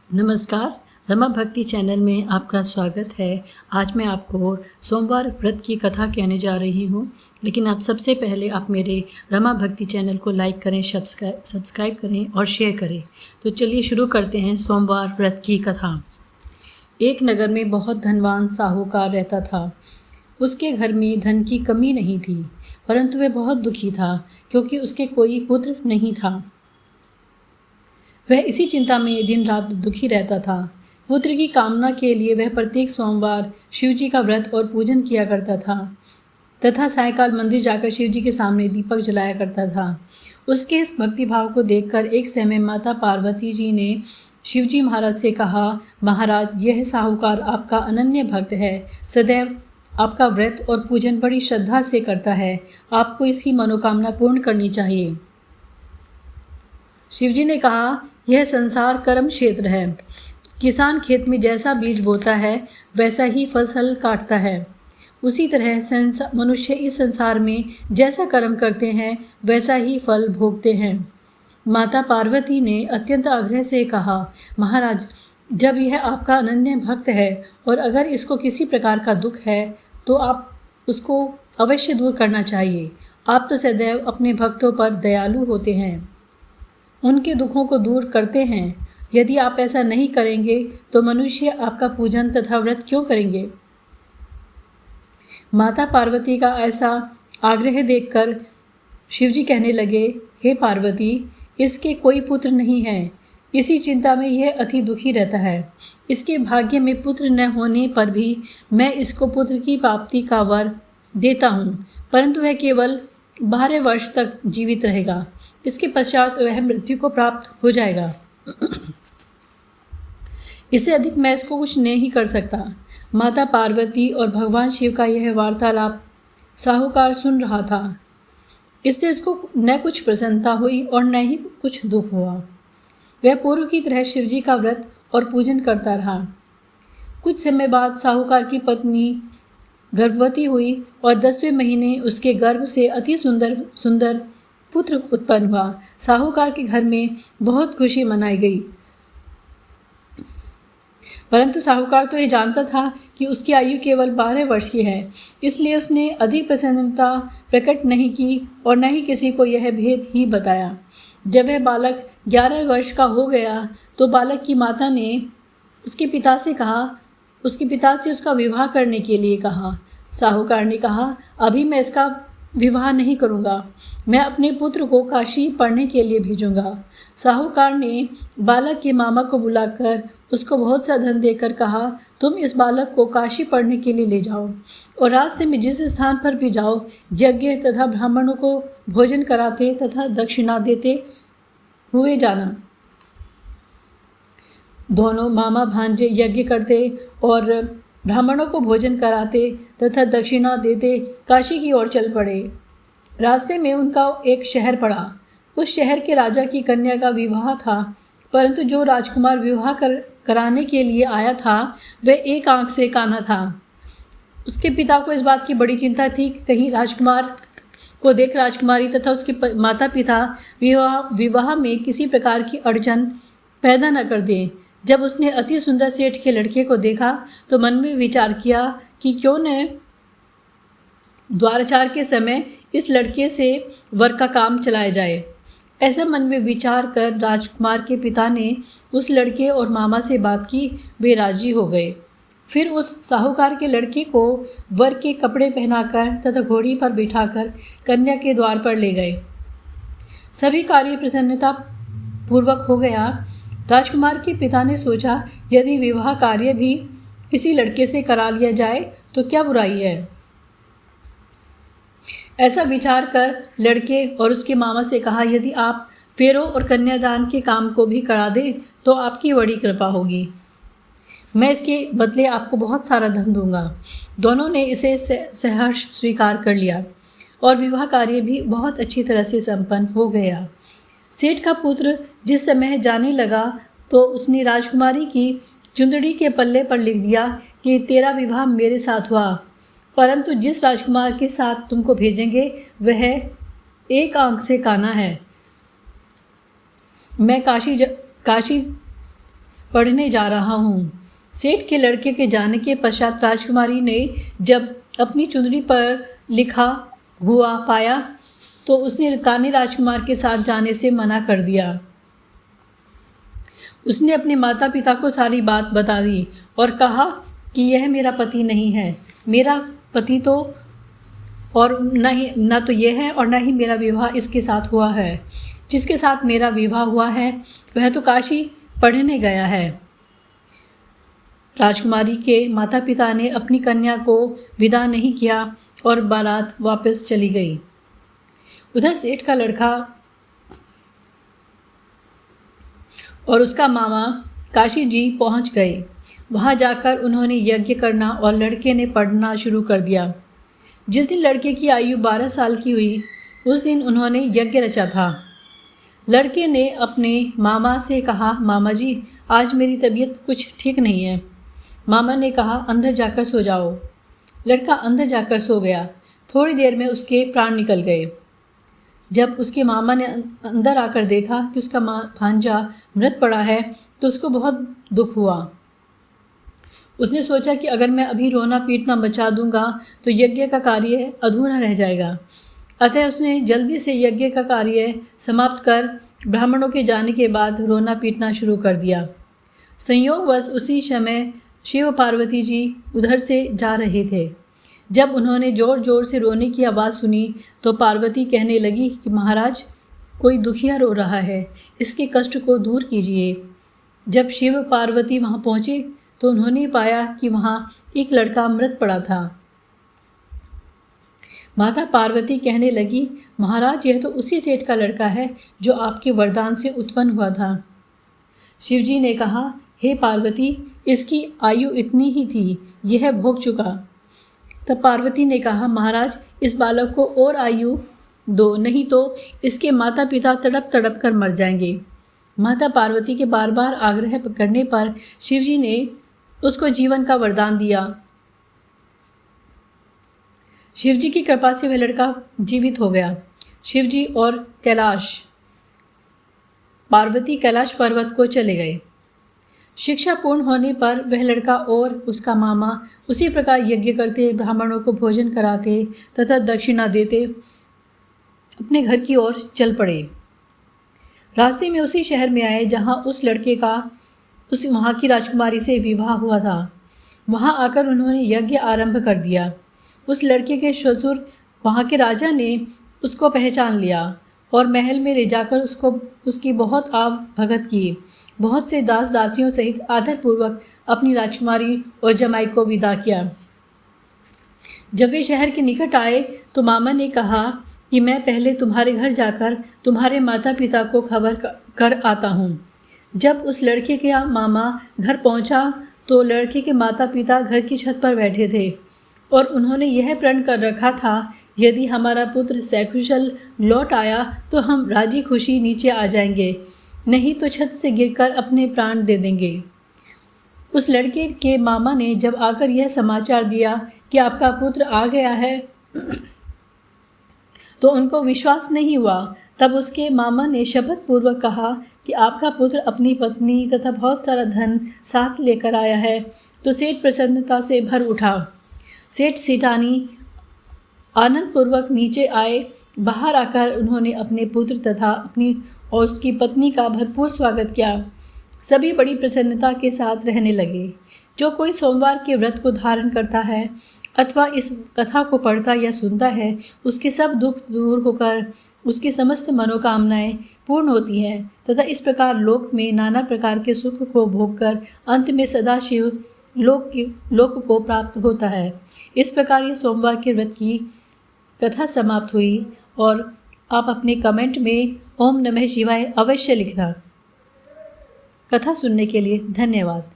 नमस्कार। रमा भक्ति चैनल में आपका स्वागत है। आज मैं आपको सोमवार व्रत की कथा कहने जा रही हूँ, लेकिन आप सबसे पहले आप मेरे रमा भक्ति चैनल को लाइक करें, सब्सक्राइब करें और शेयर करें। तो चलिए शुरू करते हैं सोमवार व्रत की कथा। एक नगर में बहुत धनवान साहूकार रहता था। उसके घर में धन की कमी नहीं थी, परंतु वह बहुत दुखी था क्योंकि उसके कोई पुत्र नहीं था। वह इसी चिंता में दिन रात दुखी रहता था। पुत्र की कामना के लिए वह प्रत्येक सोमवार शिव जी का व्रत और पूजन किया करता था तथा सायंकाल मंदिर जाकर शिव जी के सामने दीपक जलाया करता था। उसके इस भक्तिभाव को देखकर एक समय माता पार्वती जी ने शिव जी महाराज से कहा, महाराज, यह साहूकार आपका अनन्य भक्त है, सदैव आपका व्रत और पूजन बड़ी श्रद्धा से करता है। आपको इसकी मनोकामना पूर्ण करनी चाहिए। शिवजी ने कहा, यह संसार कर्म क्षेत्र है। किसान खेत में जैसा बीज बोता है वैसा ही फसल काटता है। उसी तरह मनुष्य इस संसार में जैसा कर्म करते हैं वैसा ही फल भोगते हैं। माता पार्वती ने अत्यंत आग्रह से कहा, महाराज, जब यह आपका अनन्य भक्त है और अगर इसको किसी प्रकार का दुख है तो आप उसको अवश्य दूर करना चाहिए। आप तो सदैव अपने भक्तों पर दयालु होते हैं, उनके दुखों को दूर करते हैं। यदि आप ऐसा नहीं करेंगे तो मनुष्य आपका पूजन तथा व्रत क्यों करेंगे। माता पार्वती का ऐसा आग्रह देखकर शिवजी कहने लगे, हे पार्वती, इसके कोई पुत्र नहीं है। इसी चिंता में यह अति दुखी रहता है। इसके भाग्य में पुत्र न होने पर भी मैं इसको पुत्र की प्राप्ति का वर देता हूँ, परंतु वह केवल 12 वर्ष तक जीवित रहेगा। इसके पश्चात वह मृत्यु को प्राप्त हो जाएगा। इससे अधिक मैं इसको कुछ नहीं कर सकता। माता पार्वती और भगवान शिव का यह वार्तालाप साहूकार सुन रहा था। इससे इसको न कुछ प्रसन्नता हुई और न ही कुछ दुख हुआ। वह पूर्व की तरह शिवजी का व्रत और पूजन करता रहा। कुछ समय बाद साहूकार की पत्नी गर्भवती हुई और 10वें महीने उसके गर्भ से अति सुंदर पुत्र उत्पन्न हुआ। साहूकार के घर में बहुत खुशी मनाई गई, परंतु साहूकार तो यह जानता था कि उसकी आयु केवल 12 वर्ष की है, इसलिए उसने अधिक प्रसन्नता प्रकट नहीं की और न ही किसी को यह भेद ही बताया। जब वह बालक 11 वर्ष का हो गया तो बालक की माता ने उसके पिता से उसका विवाह करने के लिए कहा। साहूकार ने कहा, अभी मैं इसका विवाह नहीं करूँगा, मैं अपने पुत्र को काशी पढ़ने के लिए भेजूँगा। साहूकार ने बालक के मामा को बुलाकर उसको बहुत सा धन देकर कहा, तुम इस बालक को काशी पढ़ने के लिए ले जाओ और रास्ते में जिस स्थान पर भी जाओ यज्ञ तथा ब्राह्मणों को भोजन कराते तथा दक्षिणा देते हुए जाना। दोनों मामा भांजे यज्ञ करते और ब्राह्मणों को भोजन कराते तथा दक्षिणा देते काशी की ओर चल पड़े। रास्ते में उनका एक शहर पड़ा। उस शहर के राजा की कन्या का विवाह था, परंतु जो राजकुमार विवाह कराने के लिए आया था वह एक आंख से काना था। उसके पिता को इस बात की बड़ी चिंता थी कि कहीं राजकुमार को देख राजकुमारी तथा उसके माता पिता विवाह में किसी प्रकार की अड़चन पैदा न कर दें। जब उसने अति सुंदर सेठ के लड़के को देखा तो मन में विचार किया कि क्यों न द्वाराचार के समय इस लड़के से वर का काम चलाया जाए। ऐसा मन में विचार कर राजकुमार के पिता ने उस लड़के और मामा से बात की। वे राजी हो गए। फिर उस साहूकार के लड़के को वर के कपड़े पहनाकर तथा घोड़ी पर बिठाकर कन्या के द्वार पर ले गए। सभी कार्य प्रसन्नता पूर्वक हो गया। राजकुमार के पिता ने सोचा, यदि विवाह कार्य भी इसी लड़के से करा लिया जाए तो क्या बुराई है। ऐसा विचार कर लड़के और उसके मामा से कहा, यदि आप फेरों और कन्यादान के काम को भी करा दें तो आपकी बड़ी कृपा होगी। मैं इसके बदले आपको बहुत सारा धन दूंगा। दोनों ने इसे सहर्ष स्वीकार कर लिया और विवाह कार्य भी बहुत अच्छी तरह से संपन्न हो गया। सेठ का पुत्र जिस समय जाने लगा तो उसने राजकुमारी की चुंदड़ी के पल्ले पर लिख दिया कि तेरा विवाह मेरे साथ हुआ, परंतु जिस राजकुमार के साथ तुमको भेजेंगे वह एक आंख से काना है। मैं काशी पढ़ने जा रहा हूँ। सेठ के लड़के के जाने के पश्चात राजकुमारी ने जब अपनी चुनरी पर लिखा हुआ पाया तो उसने कान्हे राजकुमार के साथ जाने से मना कर दिया। उसने अपने माता पिता को सारी बात बता दी और कहा कि यह मेरा पति नहीं है, मेरा पति तो और न तो यह है और न ही मेरा विवाह इसके साथ हुआ है। जिसके साथ मेरा विवाह हुआ है वह तो काशी पढ़ने गया है। राजकुमारी के माता पिता ने अपनी कन्या को विदा नहीं किया और बारात वापस चली गई। उधर सेठ का लड़का और उसका मामा काशी जी पहुंच गए। वहां जाकर उन्होंने यज्ञ करना और लड़के ने पढ़ना शुरू कर दिया। जिस दिन लड़के की आयु 12 साल की हुई उस दिन उन्होंने यज्ञ रचा था। लड़के ने अपने मामा से कहा, मामा जी आज मेरी तबीयत कुछ ठीक नहीं है। मामा ने कहा, अंदर जाकर सो जाओ। लड़का अंदर जाकर सो गया। थोड़ी देर में उसके प्राण निकल गए। जब उसके मामा ने अंदर आकर देखा कि उसका भांजा मृत पड़ा है तो उसको बहुत दुख हुआ। उसने सोचा कि अगर मैं अभी रोना पीटना मचा दूंगा तो यज्ञ का कार्य अधूरा रह जाएगा। अतः उसने जल्दी से यज्ञ का कार्य समाप्त कर ब्राह्मणों के जाने के बाद रोना पीटना शुरू कर दिया। संयोगवश उसी समय शिव पार्वती जी उधर से जा रहे थे। जब उन्होंने ज़ोर ज़ोर से रोने की आवाज़ सुनी तो पार्वती कहने लगी कि महाराज कोई दुखिया रो रहा है, इसके कष्ट को दूर कीजिए। जब शिव पार्वती वहाँ पहुँचे तो उन्होंने पाया कि वहाँ एक लड़का मृत पड़ा था। माता पार्वती कहने लगी, महाराज यह तो उसी सेठ का लड़का है जो आपके वरदान से उत्पन्न हुआ था। शिवजी ने कहा, हे पार्वती इसकी आयु इतनी ही थी, यह भोग चुका। तब पार्वती ने कहा, महाराज इस बालक को और आयु दो, नहीं तो इसके माता पिता तड़प तड़प कर मर जाएंगे। माता पार्वती के बार बार आग्रह करने पर शिवजी ने उसको जीवन का वरदान दिया। शिवजी की कृपा से वह लड़का जीवित हो गया। शिवजी और पार्वती कैलाश पर्वत को चले गए। शिक्षा पूर्ण होने पर वह लड़का और उसका मामा उसी प्रकार यज्ञ करते, ब्राह्मणों को भोजन कराते तथा दक्षिणा देते अपने घर की ओर चल पड़े। रास्ते में उसी शहर में आए जहाँ उस लड़के का वहाँ की राजकुमारी से विवाह हुआ था। वहाँ आकर उन्होंने यज्ञ आरंभ कर दिया। उस लड़के के ससुर वहाँ के राजा ने उसको पहचान लिया और महल में ले जाकर उसकी बहुत आव भगत की। बहुत से दास दासियों सहित आदरपूर्वक अपनी राजकुमारी और जमाई को विदा किया। जब वे शहर के निकट आए तो मामा ने कहा कि मैं पहले तुम्हारे घर जाकर तुम्हारे माता पिता को खबर कर आता हूँ। जब उस लड़के के मामा घर पहुँचा तो लड़के के माता पिता घर की छत पर बैठे थे और उन्होंने यह प्रण कर रखा था, यदि हमारा पुत्र सकुशल लौट आया तो हम राजी खुशी नीचे आ जाएंगे, नहीं तो छत से गिरकर अपने प्राण दे देंगे। उस लड़के के मामा ने जब आकर यह समाचार दिया कि आपका पुत्र आ गया है तो उनको विश्वास नहीं हुआ। तब उसके मामा ने शपथ पूर्वक कहा कि आपका पुत्र अपनी पत्नी तथा बहुत सारा धन साथ लेकर आया है। तो सेठ प्रसन्नता से भर उठा। सेठ सेठानी आनंद पूर्वक नीचे आए। बाहर आकर उन्होंने अपने पुत्र तथा अपनी और उसकी पत्नी का भरपूर स्वागत किया। सभी बड़ी प्रसन्नता के साथ रहने लगे। जो कोई सोमवार के व्रत को धारण करता है अथवा इस कथा को पढ़ता या सुनता है, उसके सब दुख दूर होकर उसकी समस्त मनोकामनाएं पूर्ण होती हैं तथा इस प्रकार लोक में नाना प्रकार के सुख को भोगकर अंत में सदाशिव लोक को प्राप्त होता है। इस प्रकार ये सोमवार के व्रत की कथा समाप्त हुई और आप अपने कमेंट में ओम नमः शिवाय अवश्य लिखना। कथा सुनने के लिए धन्यवाद।